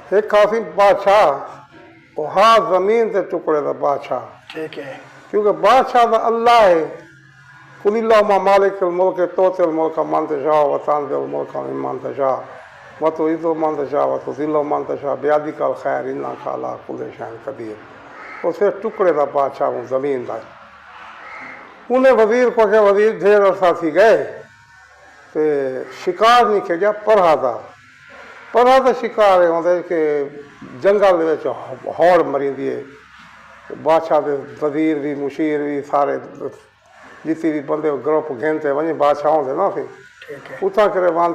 एक खासी बादशाह वहाँ जमीन से टुकड़े का बादशाह। ठीक है। क्योंकि बादशाह तो अल्लाह है। कुलिल्लाहुम्मा मालिकल मुल्क तूतिल मुल्क मन तशा व तंज़िल मुल्क मिम्मन तशा व तुइज़्ज़ु मन तशा व तुज़िल्लु मन तशा बियदिकल खैर इन्नका अला कुल्लि शैइन क़दीर। उसे टुकड़े का बादशाह हूँ जमीन का। उन्हें वजीर को के वजीर ढेर अरसा थी गए तो शिकार नहीं खेजा परहा तो शिकार है होंदे कि जंगल विच हौड़ मरींदी है। बादशाह के वजीर भी मुशीर भी सारे जितनी भी बंदे ग्रुप घेनते वही बादशाह होंदे ना थे उता करे वहां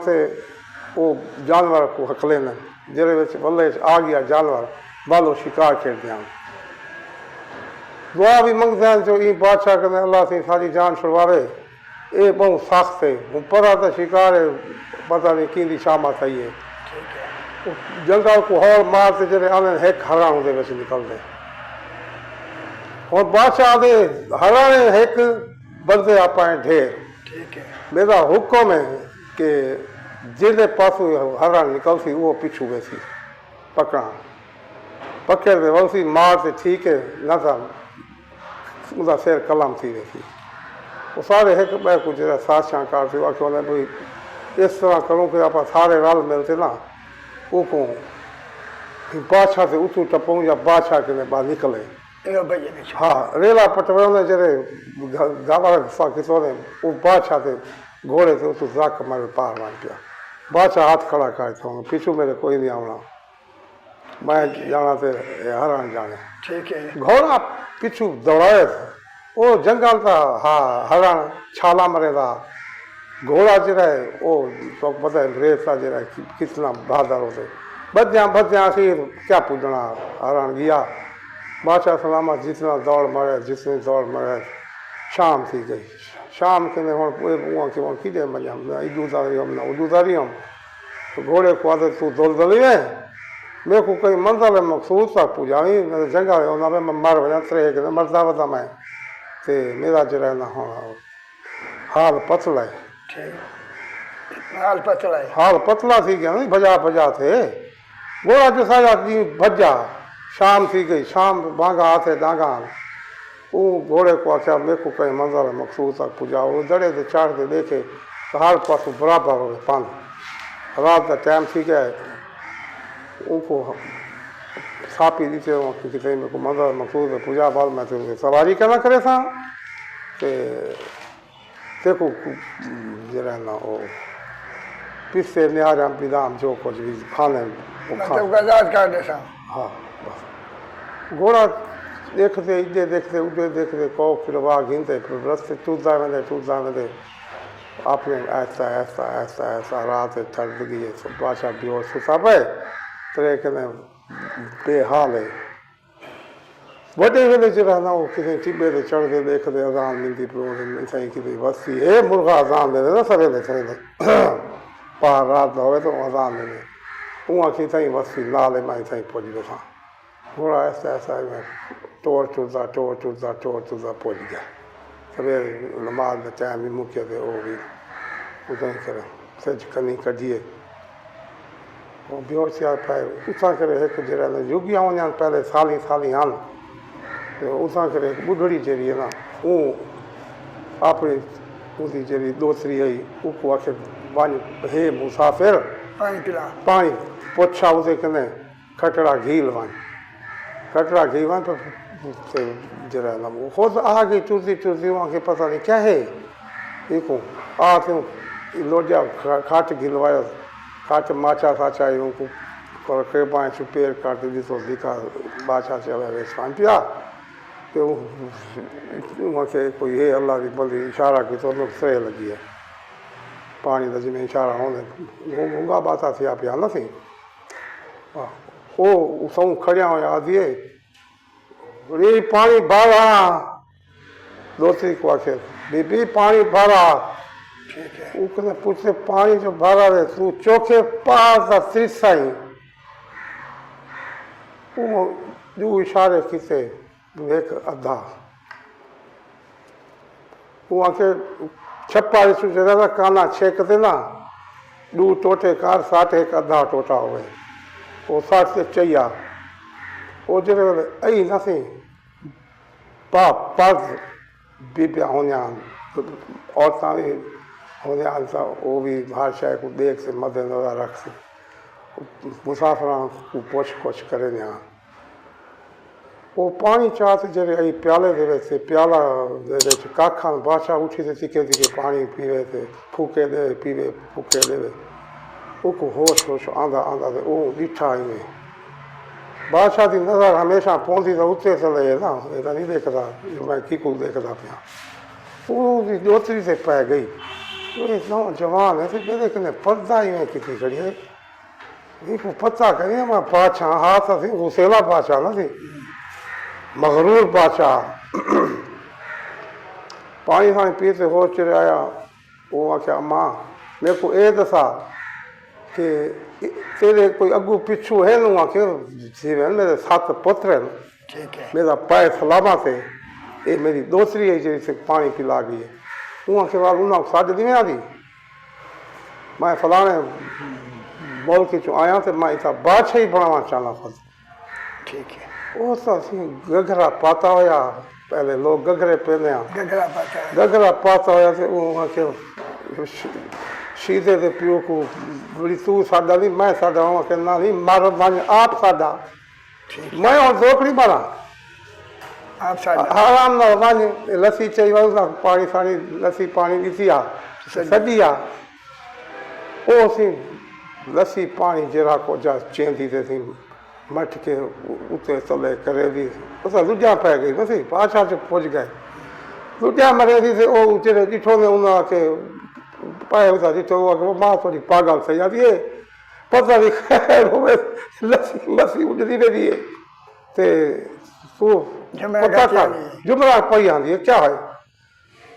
वो जानवर को हकले न जेरे विच वल्ले आ गया जानवर वालो शिकार खेड़ दिया। दुआ भी मंगते हैं जो ई बादशाह कने अल्लाह से सारी जान छुड़वावे। ये बहुत सख्त है हूँ परा तो शिकार है पता नहीं कि शामत आई है। जंगल को हौल मारते जरे आने हेक हराण दे विच निकलते और बादशाह दे हराने हेक बंदे आपाए ढेर। ठीक है। मेरा हुक्म है कि जिले पासों हरान निकलती वो पिछू वेसी पकड़ा पकड़ दे वलसी मारते ठीक है न था उनका सिर कलम थी वेसी। वो सारे एक बै को जरा साथ शानकार थे आखिर उन्हें भाई इस तरह करूँ कि आप सारे रल मिलते ना वो को बादशाह से उतू टपूँ या बादशाह के बाद निकले। हाँ रेला पटवे ने जरे गावा किसो ने वो बादशाह थे घोड़े थे उस जाक मारे पार मान पिया। बादशाह हाथ खड़ा कर था पीछू मेरे कोई नहीं आना मैं जाना थे हरान जाने। ठीक है। घोड़ा पीछू दौड़ाए थे वो जंगल था। हाँ हरान छाला मरे था घोड़ा जरा वो तो पता है रेत था जरा कितना बहादुर होते बद्या आखिर क्या पूछना हरान गया। बादशाह सलामत जितना दौड़ मरे जितनी दौड़ मरे शाम थी गई। शाम के ने वहाँ किधे मजा इदूदारी हम ना उदूदारी हम तो घोड़े को आदत तू दलदली में मेरे को कहीं मंजिल मखसूस तक पुजाई मेरे जंगल उन्होंने मैं मर वजा त्रे के मरदा वदा मैं ते मेरा जरा ना हाल पतला है। हाल पतला थी गया नहीं भजा थे घोड़ा जैसा आदमी भजा। शाम थी गई शाम भागा हाथे दागा वो घोड़े को आख्या मेरे को कहीं मंजिल मखसूस तक पुजा वो दड़े से चाड़ के देखे तो हर पास बराबर हो पान रात का टाइम थी गया उनको सापी दी थे किसी मेरे को मंजिल मखसूस है पूजा बाल में थे सवारी करना करे था देखो जरा ना वो पिस्से निहार बिदाम जो कुछ भी खाने हाँ बस घोड़ा देखते इधे देखते उधे देखते कौ फिर वाह गिनते फिर रस्ते टूटता में आपने ऐसा रात ठंड गई है सब बादशाह बेहोश सुता पे तेरे कहने बेहाल है बड़े वेले जरा वो किसी टिब्बे से चढ़ते देखते अजान मिलती सही किसी बस्ती है मुर्गा अजान दे ना सवेरे पार रात हो तो अजान दे वहाँ की सही बस्ती लाल माई सही पहुँच गया। घोड़ा ऐसा में टोर टूटता पहुँच गया। सवेरे नमाज में टाइम भी मुख्य थे वो भी उधर करे सच कनी कढिए वो बेहोश यार पाए उसा करे एक जरा युगिया वञा पहले साली हन उसा करे एक बुढ़ड़ी जरी है ना वो अपनी उनकी जरी दोसरी आई उको आखे वन हे मुसाफिर पानी पोछा उसे कने खटड़ा घील वन तो जरा ना वो खुद आ गई टूटती वहाँ के पता नहीं क्या है देखो आ क्यों लोजा खाट गिलवायो खाट माचा साचा उनको कर पाए चुपेर काट दी तो दिखा बाचा चला खान पिया तो वहाँ से कोई है अल्लाह की बंदी इशारा की तो लोग सह लगी है पानी का जिन्हें इशारा होने गूंगा बाता थी आप यहाँ नहीं वो सौ खड़िया हो आदिए रे पानी भरा दोस्ती को आखिर बीबी पानी भरा उसने पूछे पानी जो भरा है तू चौके पास साई वो जो इशारे किसे एक अद्धा वो आके छप्पा जगह काना छेकते ना दू टोटे कार साठ एक अद्धा टोटा हो गए वो साठ से चाहिए वो जरे आई नसी पग बीबिया होने औरतां भी होने वो भी हर शइ को देख से मद्देनज़र रख से मुसाफिरान को पुछ कुछ करे न वो पानी चाह ते जरे आई प्याले दे विच प्याला दे विच काखां बादशाह उठी ते तिके तिके पानी पीवे ते फूके दे पीवे फूके दे उको होश होश आंदा आंदा ते वो ॾिठा इवें बादशाह की नज़र हमेशा पौंदी तो उत्ते चले ना ये तो नहीं देखता मैं की को देखता पाया वो दोतरी से पै गई ये नौजवान है मेरे कने पर्दा इवें कितनी खड़ी है इनको पता करिए मैं बादशाह हाथ थी गुसेला बादशाह ना थी मगरूर बादशाह पानी सानी पीते होश चढ़ आया वो आख्या माँ मेरे को ये दसा कि तेरे कोई अगू पिछू है ना आखे जीवन मेरे सात पुत्र हैं मेरा पैर सलामा थे ये मेरी दूसरी है जैसे पानी पिला गई है वहाँ के बाद उन्होंने साढ़े दिन आ दी मैं फलाने बोल के चो आया तो मैं इतना बादशाह ही बनाना चाहना खुद ठीक है वो तो गगरा पाता होया पहले लोग गगरे पहने गगरा पाता होया तो वहाँ के सीधे दे पियो को बड़ी तू साडा नहीं मैं साडा वहाँ के ना नहीं मारो वन आप साडा मैं और जोकड़ी बना आप साडा आराम ना वन लस्सी चाहिए वाला पानी सानी लस्सी पानी दी आ सदी आ ओ सी लस्सी पानी जरा को जा चेंदी दे सी मट के उते चले करे भी उस लुजा पै गई बस पाछा से पहुंच गए लुजा मरे थी से ओ उचरे दिठो ने उना के पाए उता दिठो वो मां थोड़ी पागल थी जाती है पता नहीं खैर हो लस्सी लस्सी उड़दी रही है ते तू पता कर जुमरा पई आंदी है क्या है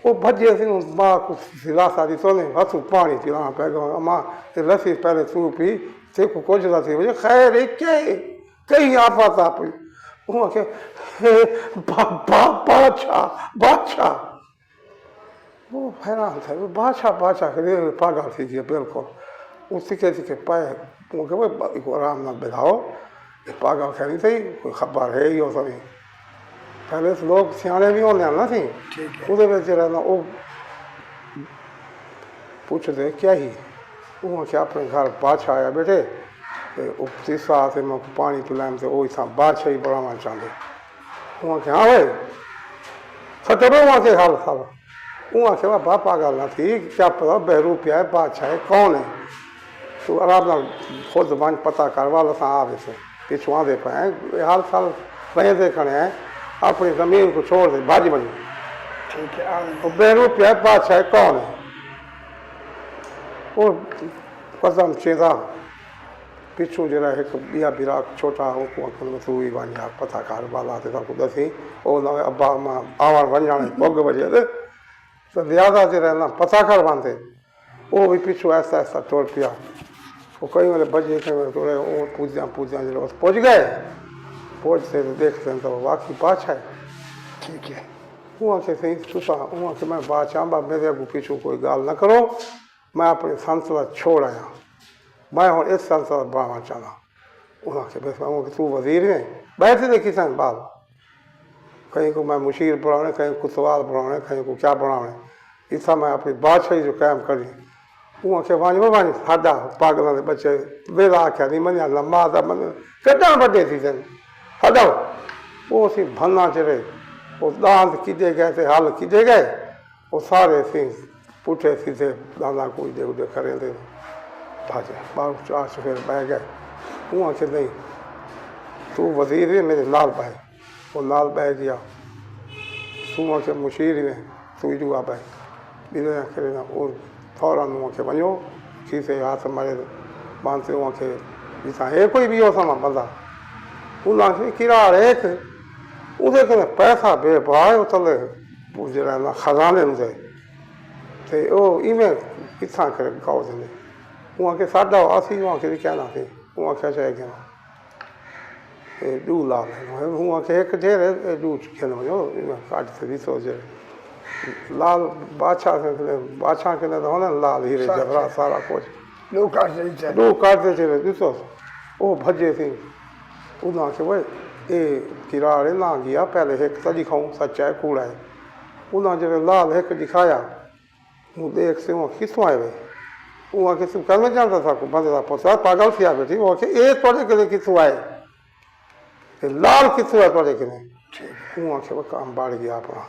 वो भजे सी मां को दिलासा दी तो ने हथू पानी पिला पे गो मां ते लस्सी पहले तू पी ते को कुछ ना थी खैर के कहीं आफत आप वो के बादशाह बादशाह वो हैरान था वो बादशाह बादशाह के पागल थी जी बिल्कुल उसी के पाए वो के वो आराम ना बिठाओ ये पागल खड़ी थी कोई खबर है ही हो सभी पहले तो लोग सियाने भी होने ना थी उधर में रहना वो पूछते क्या ही वो क्या अपने घर बादशाह आया बेटे तीसरा से मैं पानी पिलाएं तो वो इतना बादशाह ही बढ़ाना चाहते वहाँ के हाँ भाई सतरो वहाँ के हाल था वहाँ के वहाँ पागल ना थी क्या पता बहरूपिया है बादशाह है कौन है तो आराम ना खुद वन पता करवा लसा आवे से पिछुआ दे पाए हाल साल रहे देखने हैं अपनी ज़मीन को छोड़ दे भाजी बनी ठीक है वो बहरूपिया है बादशाह कौन है वो कदम चेदा पिछू जरा एक बिया बिरा छोटा उनको अखन में तू ही वञा पता कर बाला ते सबको दसी ओ न अब्बा मां आवर वञण भोग वजे तो ज्यादा जरा ना पता कर बांधे वो भी पिछू ऐसा ऐसा टोल पिया वो कई वाले बजे कई वाले टोले वो पूजा जरा पहुंच गए पहुंचते तो देखते हैं तो वाकई बादशाह है ठीक है वहाँ से सही तुसा वहाँ से मैं बादशाह बा मेरे अगू पिछू कोई गाल न करो मैं अपनी संसद छोड़ आया मैं हूँ इस संसद बढ़ाना चाहना वहाँ के बस मैं तू वजीर है बैठे थे किसान बाल कहीं को मैं मुशीर बढ़ाने कहीं को सवाल बढ़ाने कहीं को क्या बढ़ाने इतना मैं अपनी बादशाही जो कायम करी वहाँ के वाणी साडा पागलों के बच्चे वेला आख्या नहीं मनिया लम्बा था मन कटा बड़े थी सन हटाओ वो सी भन्ना चढ़े वो दांत किजे गए थे हल किजे गए वो सारे सी पुठे सीधे दादा को इधे उधे करे थे भाजे बार चार फिर बह गए वहाँ के नहीं तू वजीर है मेरे लाल भाई वो लाल बह गया तू वहाँ के मुशीर में तू ही जुआ बह बिना करे ना वो फौरन वहाँ के वञो खीसे हाथ मारे बांधते वहाँ के जितना है कोई भी हो समा बंदा उन्हें किरा एक उसे कहने पैसा बेबाय तले जरा ना खजाने में ते ओ इवें कितना करे गाँव देने वहाँ के साडा आसी वहाँ के कहना थे वहाँ क्या चाहे कहना डू लाल है वहाँ के एक ढेर है डू कहना वञो काट से भी सोच लाल बादशाह के तो होने लाल हीरे जबरा सारा कुछ लोग काटते चले ॾिसो ਉਹ ਭੱਜੇ ਸੀ ਉਹਨਾਂ ਕੇ ਵੇ ਇਹ ਕਿਰਾੜੇ ਨਾ ਗਿਆ ਪਹਿਲੇ ਇੱਕ ਤਾਂ ਦਿਖਾਉਂ ਸੱਚਾ ਹੈ ਕੂੜਾ ਹੈ ਉਹਨਾਂ ਜਿਹੜੇ ਲਾਲ ਇੱਕ ਦਿਖਾਇਆ ਉਹ ਦੇਖ ਸੇ ਉਹ ਕਿੱਥੋਂ ਆਏ ਵੇ ਉਹ ਆ ਕੇ ਤੂੰ ਕਰਨਾ ਚਾਹੁੰਦਾ था को ਬੰਦੇ ਦਾ ਪੁੱਛਿਆ ਪਾਗਲ ਸੀ ਆ ਬੇਟੀ ਉਹ ਕਿ ਇਹ ਤੁਹਾਡੇ ਕੋਲ ਕਿੱਥੋਂ ਆਏ ਤੇ ਲਾਲ ਕਿੱਥੋਂ ਆ ਤੁਹਾਡੇ ਕੋਲ ਉਹ ਆ ਕੇ ਕੰਮ ਬੜ ਗਿਆ ਆਪਣਾ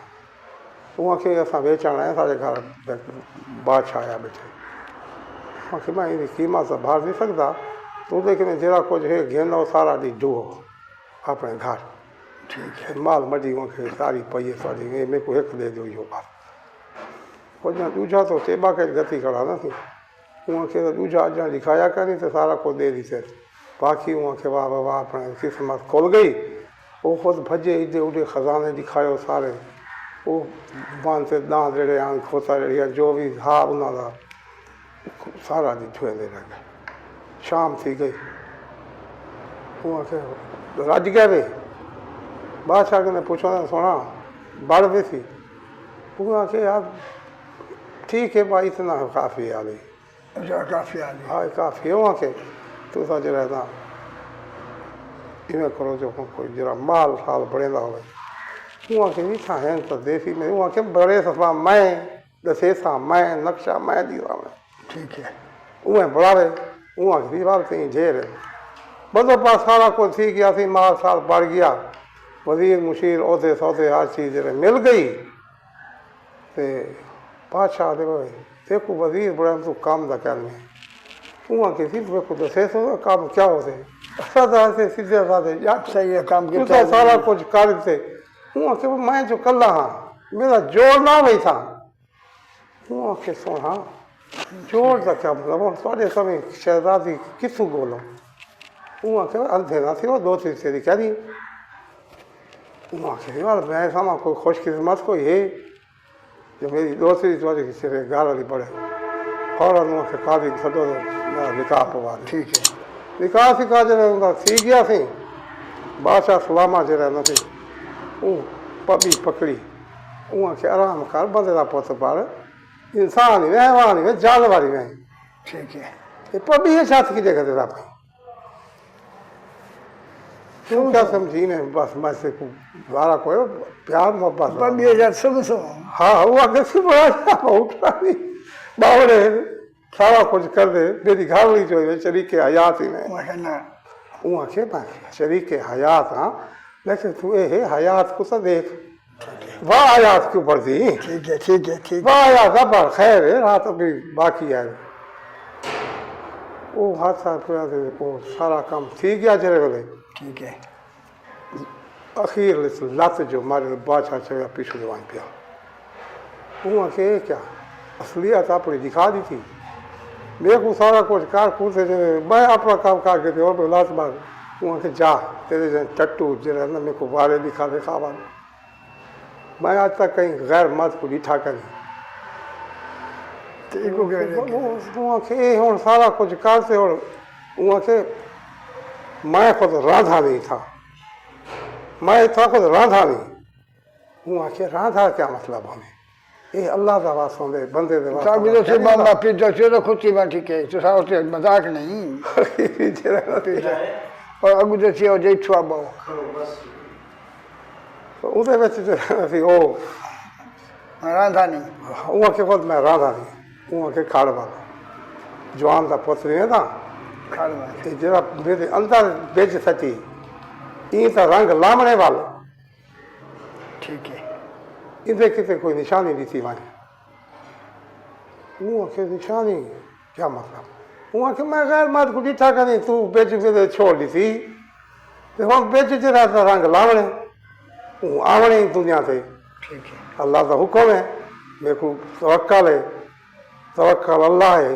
ਉਹ ਆ ਕੇ ਅਸਾਂ ਵੇਚਣਾ ਹੈ ਸਾਡੇ ਘਰ ਬਾਦਸ਼ਾਹ ਆਇਆ ਬੇਟੇ ਉਹ ਕਿ ਮੈਂ ਇਹਦੀ ਕੀਮਤ ਸੰਭਾਲ ਨਹੀਂ ਸਕਦਾ ਤੂੰ ਲੇਕਿਨ ਜਿਹੜਾ ਕੁਝ ਹੈ घेना ਸਾਰਾ ਦੀ ਦੋ ਆਪਣੇ ਘਰ ठीक है माल मटी मूंखे सारी पई सारी मेरे को एक दे दो यो बात कुछ ना दूजा तो सेवा के गति खड़ा न थी वहाँ के दूजा अजा दिखाया करी तो सारा को दे दी थे बाकी वहाँ के वाह वाह अपने किस्मत खुल गई वो खुद भजे इधे उधे खजाने दिखाए सारे वो बांध से दांत रेड़े आन खोता रेड़िया जो भी हा उन्होंने सारा दी छुए दे लगे शाम थी गई वहाँ के रज गए वे बादशाह ने पूछा सोना बढ़ भी थी वो के यार ठीक है भाई इतना काफ़ी आ गई अच्छा काफ़ी आ गई हाँ काफ़ी है वहाँ के तू सच रहता इवें करो जो कोई जरा माल साल बढ़ेंदा हो वहाँ के भी था हैं तो देसी में वहाँ के बड़े सफा मैं दसे सा मैं नक्शा मैं दीवा में ठीक है उहें बढ़ावे वहाँ की दीवार से झेर बंदो पास सारा कुछ थी गया थी माल साल बढ़ गया वजीर मुशीर औहदे सौदे हर चीज़ मिल गई तो बादशाह दे देखो वजीर बड़ा तू काम दा करने वहाँ के सिर्फ देखो दसे सो काम क्या होते सादा से सीधे साधे यार सही है काम तू किया सारा कुछ करते वहाँ के मैं जो कल्ला हाँ मेरा जोर ना वही था वहाँ के सो हाँ जोर का क्या मतलब थोड़े समय शहजादी किसू बोलो वहाँ के अंधे ना थी वो दो तीन से क्या दी वहाँ के यार मैं समा कोई खुशकिस्मत कोई है जो मेरी दोस्ती वाली किसी से गाली पड़े फौरन वहाँ के कादी छो मेरा निकाह पवा ठीक है निकाह सिका जरा उनका थी गया थी बादशाह सलामा जरा न थी वो पबी पकड़ी वहाँ के आराम कर बंदे का पुत पाड़ इंसान ही मेहमान ही जानवर ही में ठीक है ये पबी है छात की जगह देता भाई तू क्या समझी ने बस मैं से द्वारा कोई प्यार मोहब्बत पर 2000 सुबह सुबह हाँ वो आगे से बड़ा उठा नहीं बावड़े सारा कुछ कर दे मेरी घावली जो है शरीके हयात ही में माशाल्लाह वो आखे शरीके हयात हाँ लेकिन तू ये हयात को तो देख वाह हयात क्यों पड़ दी ठीक है ठीक है ठीक वाह हयात अब खैर है रात अभी बाकी है वो हादसा पूरा वो सारा काम थी गया जरे वाले ठीक है अखीर लत जो मारे बादशाह चढ़ा पीछे जवान पिया वहाँ के क्या असलियत अपनी दिखा दी थी मेरे को सारा कुछ कार कूदते मैं अपना काम कर के और लात मार वहाँ के जा तेरे जन टट्टू जरा ना मेरे को बारे दिखा दे खावा मैं आज तक कहीं गैर मत को दिठा करी ठीक हो गया वहाँ के और सारा कुछ करते और वहाँ के मैं खुद राधा नहीं था मैं था खुद राधा नहीं वहाँ के राधा क्या मतलब हमें ये अल्लाह का वास्तव दे बंदे दे साहब तो से मामा फिर जो खुशी में ठीक है तो साहब से मजाक नहीं और अगु तो से जे छुआ बो ਉਹਦੇ ਵਿੱਚ ਜਿਹੜਾ ਸੀ ਉਹ राधा नहीं वहाँ के खुद मैं राधा नहीं वहाँ के खाड़ वाला जवान का पुत्र नहीं था खाड़वा जरा मेरे अंदर बेच सची ये तो रंग लामने वाला ठीक है इधर कितने कोई निशानी दी थी वहाँ वहाँ के निशानी क्या मतलब वहाँ के मैं गैर मत को दिठा करी तू बेच के छोड़ दी थी तो हम बेच जरा था रंग लावने वो आवने ही दुनिया से ठीक है अल्लाह का हुक्म है मेरे को तवक्कल है तवक्कल अल्लाह है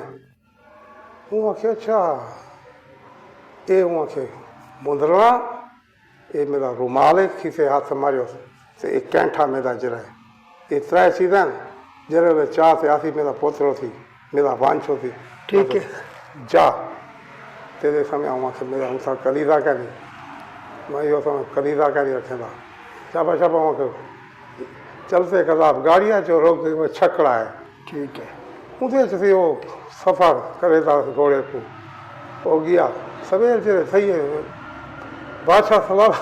वहाँ के अच्छा ये वहाँ के मुंदरना ये मेरा रुमाल है खीसे हाथ से मारियो से एक कैंठा मेरा जरा है ये त्रै चीज़ें जरा वे चाह से आसी मेरा पोतरो थी मेरा वांछो थी ठीक है जा तेरे समय वहाँ से मेरा उनसा कलीदा करी मैं यो समय कलीदा करी रखेगा छापा छापा वहाँ के चलते कदाब गाड़ियाँ जो रोक गई वो छकड़ा है ठीक है उधर से वो सफ़र करे था घोड़े को हो गया सवेर जो सही है बादशाह सवाल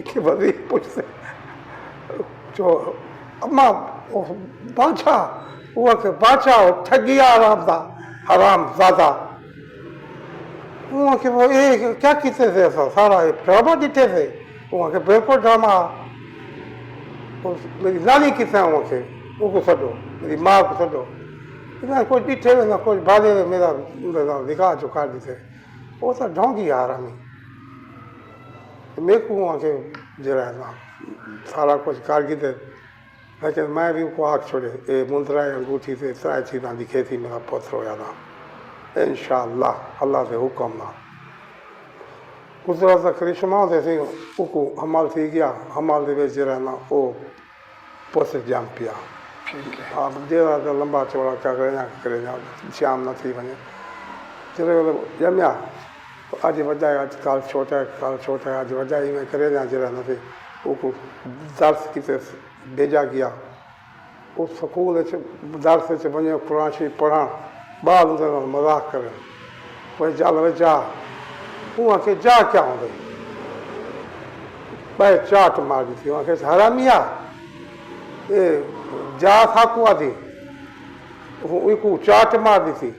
के वज़ीर पुछते जो अम्मा बादशाह उहा के बादशाह ठगी हराम ज़्यादा उहा के वो ये क्या किते थे सारा ड्रामा ॾिठे थे उहा के बिल्कुल ड्रामा मेरी नानी किथे उहा के उनको सॾो मेरी माँ को सॾो इतना कोई ॾिठे ना कोई भाले मेरा निकाह जो कर दी थे वो तो ढोंगी आ रहा नहीं मेरे को वहाँ के जरा ना सारा कुछ कारगिल लेकिन मैं भी उनको आग छोड़े ये मुंदरा अंगूठी से त्राई चीज़ दिखे थी मेरा पुत्र होया था इंशाअल्लाह अल्लाह के हुक्म ना कुदरत का करिश्मा जैसे उनको हमाल थी गया हमाल दे जरा ना वो पुत्र जाम पिया आप जरा तो लंबा चौड़ा क्या करें शाम न थी वने चले जमिया अज वजाए अज काल छोटा है अज वजाई में करे ना जरा न थे उनको दर्स किते भेजा गया उस स्कूल दर्स वनो कुरान शरीफ पढ़ा बाल मजाक करें वही जाल जा वहाँ के जा क्या होंगे भाई चाट मार दी थी वहाँ के हरामिया ये जा था कुआ थी उनको चाट मार दी थी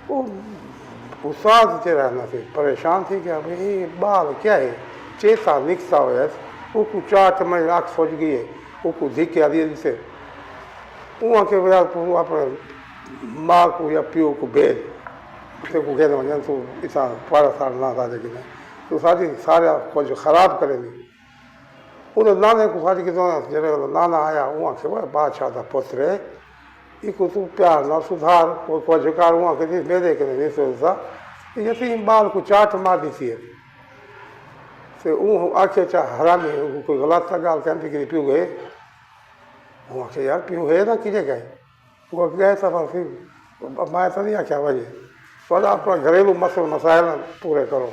वो उस्ताद जरा न थे परेशान थी क्या भाई ये बाल क्या है चेता निकसा हो उनको चाट में आँख सोच गई है उनको धिके आदि से वहाँ के अपने माँ को या पियो को भेज को कहते वजन तू इतना पारा साल ना था लेकिन तो सारी सारा कुछ ख़राब करेंगी उन नाने को सारी की जरे नाना आया वहाँ के वह बादशाह का पुत्र है इको तू प्यार ना सुधार कोई झुकार वहाँ के मेरे के नहीं सोचता यतीम बाल को चाट मार दी थी से आखे चा हरामी कोई गलत था गाल कहते कि पियो गए वहाँ के यार पियो है ना किने गए वो गए था फिर मैं तो नहीं आख्या वही थोड़ा अपना घरेलू मसाइल पूरे करो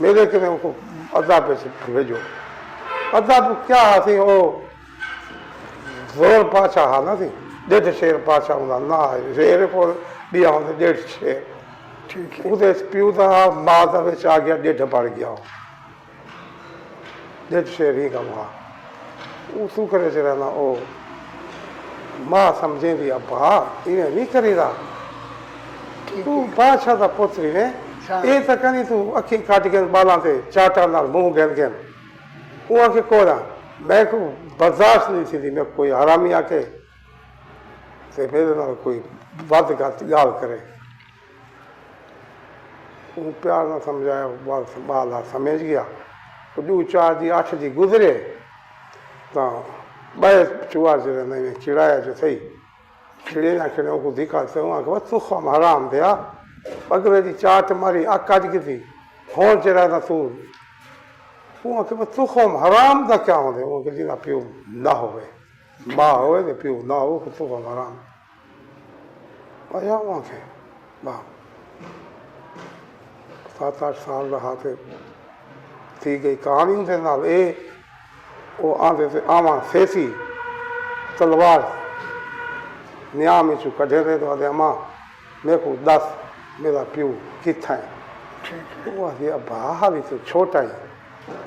मेरे के उनको अदाब भेजो अदाब क्या थी वो ज़ोर पाछा हा ना थी 1.5 शेर पाछा हूंदा ना शेर को ॿिया हूंदा 1.5 शेर ठीक है उधर पियो था माँ का विच आ गया 1.5 बढ़ गया 1.5 शेर ही कम हुआ वो तू करे चला ना ओ माँ समझे भी अब्बा इन्हें नहीं करेगा तू बादशाह का पुत्री ने ये तो कहीं तू अखी काट के बालों से चाटा ना मुंह गन गन वो आके कोरा मैं को बर्दाश्त नहीं थी मैं कोई हरामी आके से मेरे नाल कोई बात गाल करे वो प्यार ना समझाया बाला समझ गया तो 2 4 जी 8 जी गुजरे तो बे चुआर जरा नहीं चिड़ाया जो सही खिड़े ना खिड़े को दिखा से वहाँ के तू खम हराम दिया अगले जी चाट मारी आकाज की थी हों चढ़ा ना तू वहाँ के तू खम हराम का क्या होंगे वहाँ के जी ना पियो ना होवे माँ होवे तो पियो ना हो तू खम हराम आया वहाँ के वाह 7-8 साल रहा थे थी गई कहानी उनके नाल ए वो आंदे थे आवा सेसी तलवार न्याम चू कढ़े थे तो आदे अम्मा मेरे को 10 मेरा प्यू कितना है वो आदि अब्बा भी तो छोटा ही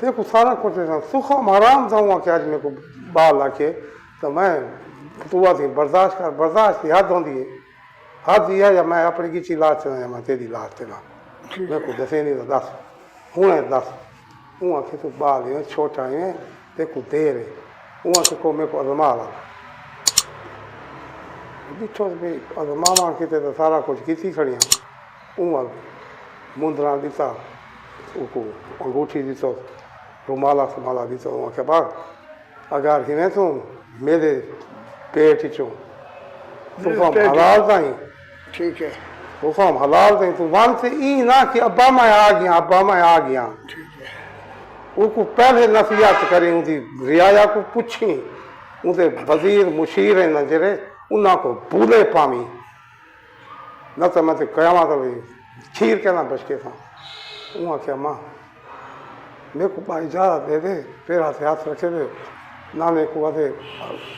देखो सारा कुछ सुखम आराम था वहाँ के आज मेरे को बाल आके तो मैं तू आती बर्दाश्त कर बर्दाश्त की हद होंगी है हद दिया या मैं अपनी किसी लाश चला या मैं तेरी लाश चला मेरे को दसे नहीं तो 10 हूँ 10 वहाँ के तू बाल है छोटा है देखो देर है वहाँ के को मेरे को अजमा ला ॾिठो भाई अजमावा किते तो सारा कुछ की खड़ियाँ उहा मुंदरा ॾिता उको अंगूठी ॾिठो रुमाला सुमाला ॾिठो वहाँ के बाद अगर हिने तूं मेरे पेट चो तुफाम हलाल ताईं ठीक है तुफाम हलाल ताईं तू वन से ई ना कि अब्बा मैं आ गया ठीक है उनको पहले नसीहत करी उनकी रियाया को पुछी उनके वजीर मुशीर हैं न जरे उन्होंने को भूले पावी न तो मैं तो कयावा तो भाई खीर कहना बचके था वहाँ क्या माँ मेरे को भाई इजाज़त दे दे पेरा से हाथ रखे दे नाने को आते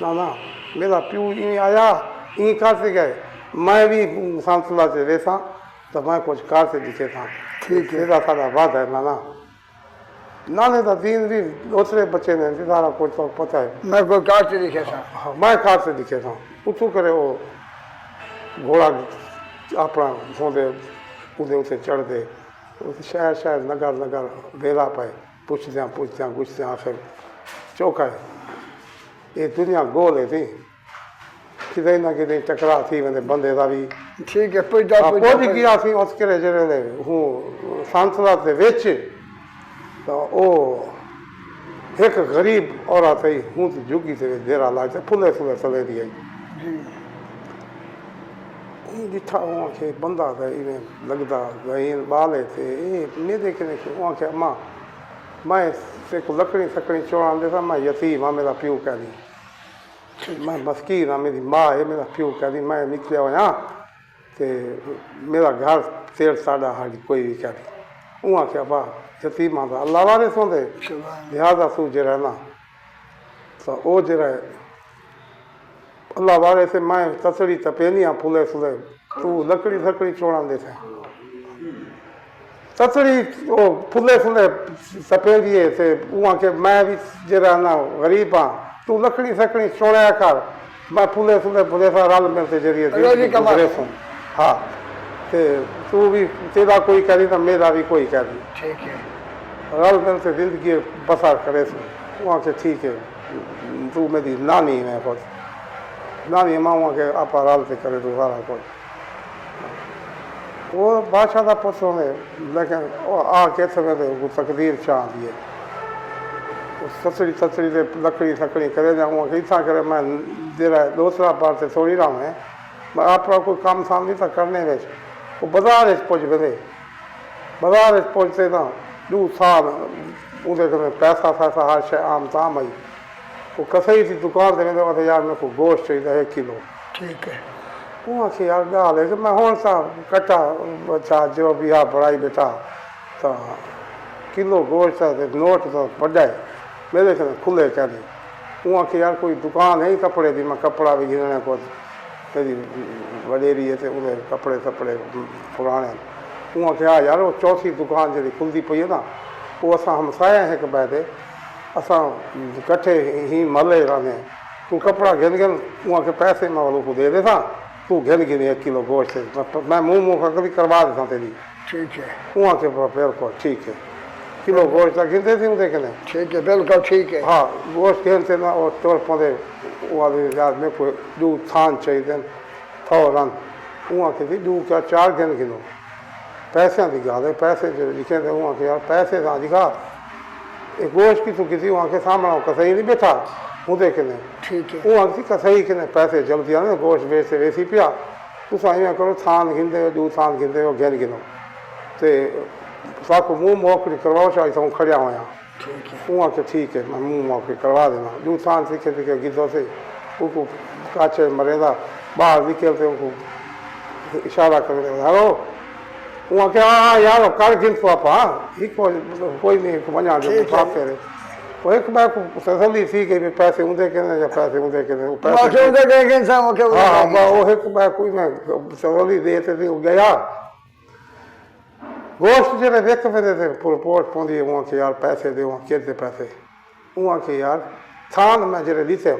नाना मेरा प्यू इन आया इन कर से गए मैं भी सांसला से वैसा तो मैं कुछ कार से दिखे था ठीक है। सीधा साधा बात है नाना नाने का दीन भी दूसरे बच्चे ने सारा कुछ तो पता है मैं कोई कार से दिखे था। हाँ, मैं कार से दिखे था उतू करे वो घोड़ा अपना होंदे उदे उसे चढ़ दे शहर शहर नगर नगर वेला पाए पुछद्या गुछद्या आखिर चौका है ये दुनिया गोल है थी किते ना किते टकरा थी वेंदे बंदे दा भी ठीक है पुछदा कुछ किया सी उस करे जरे हूँ सांसदा दे विच तो ओ एक गरीब औरत आई हूँ तो झुकी से देरा लाग फुले फुले चले दी आई ॾिठा उहा खे बंदा त इवें लॻंदा भई ॿाले थे मेरे के उहा खे अम्मा मैं से को लकड़ी सकड़ी चौड़ांदे था मैं यतीम हाँ मेरा प्यो कह दी मैं मस्कीन हाँ मेरी माँ है मेरा प्यो कह दी मैं निकलिया वञा ते मेरा घर तेर साढ़ा हाली कोई भी कह दी उहा खे अब्बा यतीम हाँ त अल्लाह वारे सोंदे लिहाज़ा तू जरा ना तो ओ जरा अल्लाह वारे से मैं तसड़ी तपेनी हाँ फुले फुले तू लकड़ी सकड़ी चौड़ांदे थे तसड़ी ओ फुले फुले तपेंदी से उहा के मैं भी जरा ना गरीब हाँ तू लकड़ी सकड़ी चौड़ाया कर मैं फुले फुले फुले सा रल मिल से जरिए सू हाँ ते तू भी तेरा कोई करी तो मेरा भी कोई करी ठीक है रल मिल से जिंदगी बसर करे सू वहाँ के ठीक है तू मेरी नानी है कुछ नानी माँ वहाँ के आपा रल से करे तू सारा कुछ वो बादशाह का पुत्र होने लेकिन आ के समय वो तकदीर चाह दिए ससड़ी ससड़ी से लकड़ी सकड़ी करे जाऊँ इतना करे मैं जरा दूसरा बार से थोड़ी रहा मैं आप कोई काम शाम नहीं था करने में वो बाजार पहुँच गए बाजार पहुँचते ना 2 साल उधर पैसा फैसा हर शे आम ताम आई वो कसई थी दुकान से वेंदो यार मेरे को गोश्त चाहिए 1 किलो ठीक है उहा खे यार ॻाल्हि है कि मैं हुन सां कटा छा जो भी आहे बढ़ाई बेटा तो किलो गोश्त नोट तो वॼाए मेरे खे खुले करे उहा खे यार कोई दुकान है ही कपड़े की मैं कपड़ा भी गिरने को तेरी वॾेरी ते उन कपड़े सपड़े पुराने उहा खे हा यार वो चौथी दुकान जी खुलंदी पई है ना वो असां हमसाया हिक ॿिए ते असां कट्ठे ही मले रहंदे तू कपड़ा गिन गिन उहा खे पैसे मां वो दे देता तू गिन गिन 1 किलो गोश्त मैं मुँह भी करवा देता तेरी ठीक है वहाँ के बिल्कुल ठीक है किलो गोश्त गिनते थे उनके कहने ठीक है बिल्कुल ठीक है हाँ गोश्त गिनते ना और तोड़ पौधे वो यार मेरे को 2 थान चाहिए फौरन वहाँ के थी 2 क्या 4 गिनो पैसे की गाल है पैसे जो लिखे थे वहाँ के यार पैसे था दिखा एक गोश्त की तो किसी वहाँ के सामने कसई नहीं बैठा उदे कहने ठीक है वहाँ की कसई कहने पैसे जल्दी आने गोश्त बेचते वैसी पिया तुस इवें करो थान गिनते हो 2 थान गिनते हो गिनो ते साको मुँह मोकड़ी करवाओ चाहिए तो खड़िया हुआ ठीक है वहाँ के ठीक है मैं मुँह मोकड़ी करवा देना 2 थान सीखे सीखे गिदो से उनको काचे मरेदा बाहर निकलते उनको इशारा कर हेलो वहाँ के हाँ यार कर गिन तो आप हाँ कोई नहीं वञा जो साफ करे वो एक बार तसली थी कि पैसे उनके कहने या पैसे उनके कहने पैसे हाँ वो एक बार कोई मैं तसली देते थे गया गोश्त जैसे देख वेंदे थे रिपोर्ट पवंदी वहाँ के यार पैसे दे वहाँ केतिरे पैसे वहाँ के यार थान में जैसे ॾिसे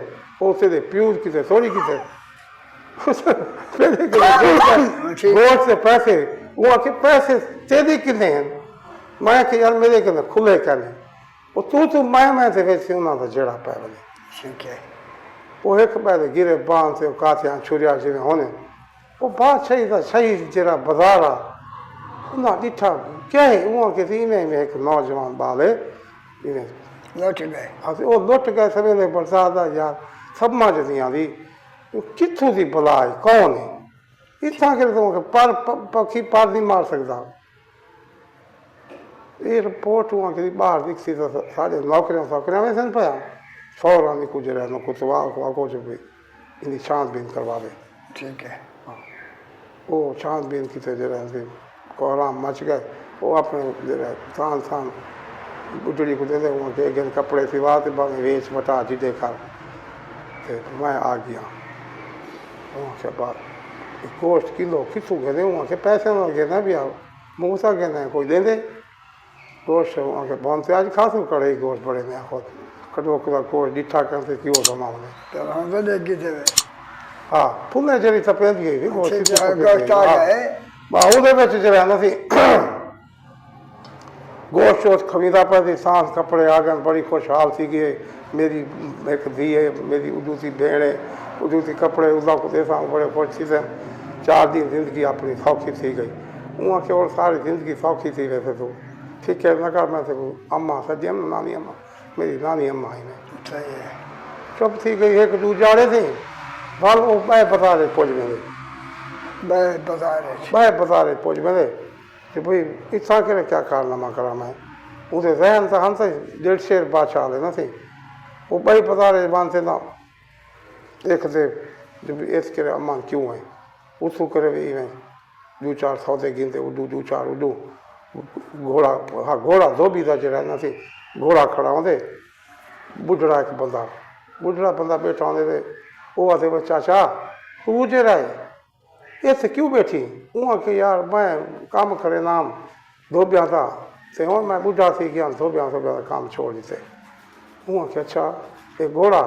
उसे दे प्यूज किथे थोड़ी किथे गोश्त से पैसे वहाँ के पैसे तेरी कितने हैं मैं के यार मेरे के खुले कहने वो तू मैं से वैसे उन्होंने तो जड़ा पै वञे ठीक है वो एक ॿाहिरि गिरे बांध से काथियां छुरिया जिवें होने वो बादशाही का सही जरा बाज़ार आहे उन ॾिठा कंहिं उहा के थी इवें में एक नौजवान ॿार इवें लौट गए हाँ वो लुट गए सवेरे बरसात आ यार सब मां जदी आंदी किथों दी भला है कौन है इतना करे तो पर पक्षी पार नहीं मार सकता ये रिपोर्ट हुआ कि बाहर दिखती तो सारे नौकरियां वैसे पाया फौरन कुछ न कुछ वाको जो भी इनकी छानबीन करवा दे ठीक है वो छानबीन की जरा कोहराम मच गए वो अपने जरा थान थान बुढ़ड़ी को दे दे वहाँ के कपड़े सिवा ते बाने वेच बटा जिदे कर मैं आ गया वहाँ के बाद गोश्त किलो कितों कहते वहाँ के पैसे ना कहना भी आओ मूसा कहना है कोई दे दे गोश्त वहाँ के बनते आज खासू कड़े गोश्त बड़े में खुद कटो कदा गोश्त डिठा करते क्यों तो मामले तो हम तो देख थे हाँ पुणे जरी तपेंद गई थी गोश्त गोश्त आ गए ਉਹਦੇ ਵਿੱਚ ਜਿਹੜਾ ਨਾ ਸੀ ਗੋਸ਼ਤ ਸ਼ੋਸ਼ ਖਮੀਦਾ ਪਾ ਸੀ सांस कपड़े आ गए बड़ी खुशहाल सी गए मेरी एक धी है मेरी उदू सी भेड़ है उदू सी कपड़े उदा को देखा बड़े खुश थी थे 4 दिन जिंदगी अपनी सौखी थी गई वहाँ के और सारी जिंदगी सौखी थी वैसे तो ठीक है न कर मैं से अम्मा सजी अम्मा नानी अम्मा मेरी नानी अम्मा आई ने सही है चुप थी गई एक दूजाड़े थी बल वो मैं बता रहे पुज में बाय बता रहे पुज में कि भाई इतना के क्या कारनामा करा मैं उसे जहन से हम से 1.5 शेर बादशाह लेना थी वो भाई बता रहे मानते ना देखते जब इस के अम्मा क्यों है उसको करे भी में 2-4 सौदे गिनते उडू 2-4 उडू घोड़ा हाँ घोड़ा धोबी था जो रहना थी घोड़ा खड़ा होंगे बुढ़ड़ा एक बंदा बैठा होंगे थे वो आते वो चाचा तू जरा है इतने क्यों बैठी वहाँ के यार मैं काम करे नाम धोबिया था तो हूँ मैं बुढ़ा थी गया धोबिया का काम छोड़ देते वहाँ के अच्छा ये घोड़ा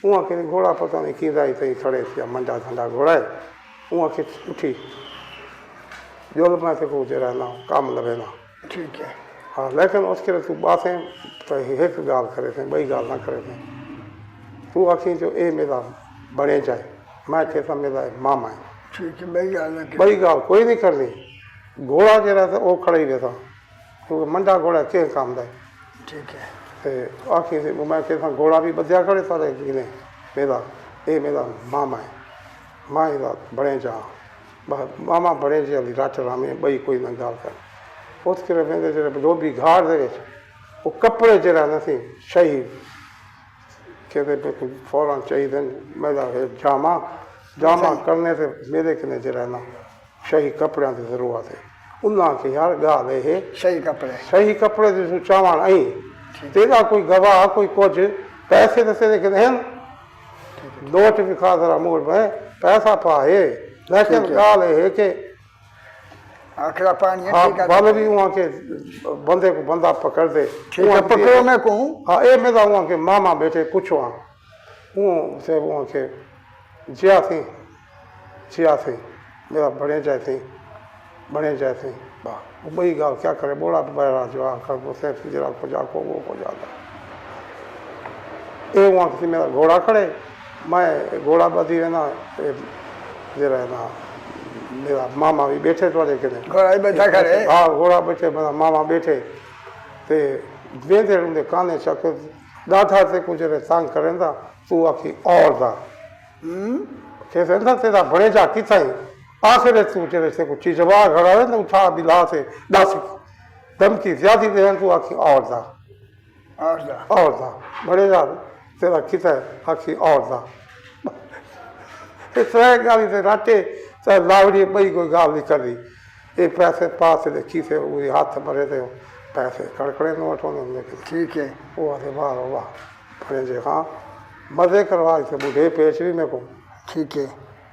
वहाँ के घोड़ा पता नहीं कि थी खड़े थे मंडा ठंडा घोड़ा है वहाँ के उठी जो मैं ते को जरा ना काम लगे ना ठीक है हाँ लेकिन उसके लिए तू बातें तो एक गाल करे थे बई गाल ना करे थे तू आखी जो ए मेरा बने जाए मैं कहता मेरा मामा है ठीक है भाई बड़ी गाल कोई नहीं करनी घोड़ा जरा था वो खड़ा ही रहता क्योंकि मंडा घोड़ा के काम दा ठीक है तो आखी से मैं कहता घोड़ा भी बदिया खड़े सारे गिने मेरा ए मेरा मामा है माँ ही बड़े जा मामा बड़े जी अली रात रामे बई कोई ना गाल कर उसके वेंदे जरा जो भी घाड़ दे वो कपड़े जरा नहीं सही कहते फौरन चाहिए मेरा जामा करने से मेरे कने जरा ना सही कपड़े की जरूरत है उन्हें के यार गाल है सही कपड़े की चावण आई तेरा कोई गवाह कोई कुछ पैसे तो तेरे कने हैं नोट भी खा जरा मूड में पैसा पाए लेकिन गाल है कि आखिरा पानी बल भी वहाँ के बंदे को बंदा पकड़ दे पकड़ो मैं कहूँ हाँ ये मेरा वहाँ के मामा बेटे पूछो वो से वहाँ के जिया थी मेरा बड़े जाए थी वाह बई गाल क्या करे बोला बहरा जो आकर वो से जरा को जाको वो हो जाता ये वहाँ किसी मेरा घोड़ा खड़े मैं घोड़ा बदी रहना जरा ना मेरा मामा भी बैठे थोड़े कने घोड़ा ही बैठा खड़े हाँ घोड़ा बैठे मेरा मामा बैठे ते वेंदे रहंदे काने चक ॾाढा ते कुछ तंग करें था तू आखी और था कहते ना तेरा बड़े जा कि थाई आखिर तू तेरे से कुछ चीज वाह खड़ा है ना उठा बिला से 10 धमकी ज्यादा दे तू आखी और था बड़े जा तेरा किता आखी और था इस गाली से राटे चाहे लावड़ी बई कोई गाल नहीं कर दी एक पैसे पास देखी थे वो हाथ भरे थे पैसे कड़कड़े नोट होने ठीक है वो आते वाह वाह बड़े जे हाँ मजे करवा थे बूढ़े पेश भी मेरे को ठीक है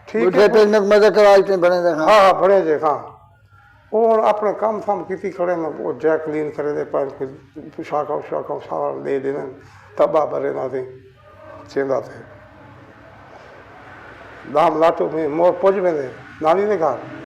बूढ़े पेश में मजे करवा थे बड़े जे हाँ हाँ बड़े जे हाँ और अपने काम थाम किसी खड़े में वो जैक लीन करे दे पर शाखा सारा दे देना तबा भरे ना थे चेंदा थे दाम लाटू में मोर पुज में दे नानी ने कहा